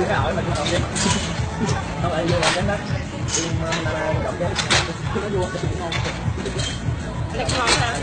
cái ổi mình không đi không lại vô cái đất động cái nó vua Lệch ngon hả?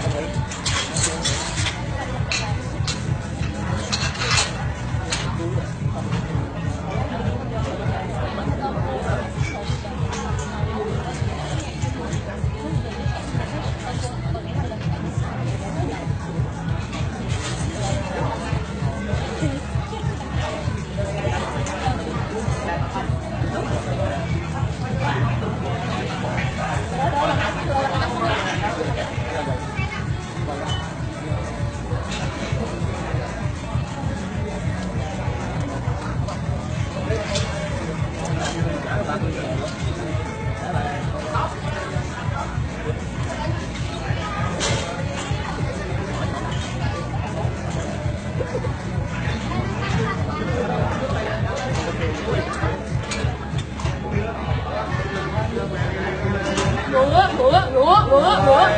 Ngửa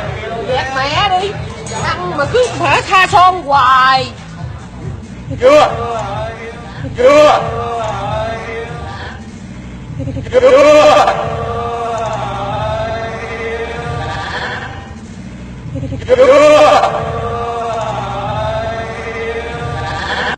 dẹp mẹ đi, ăn mà cứ phải tha son hoài. Chưa.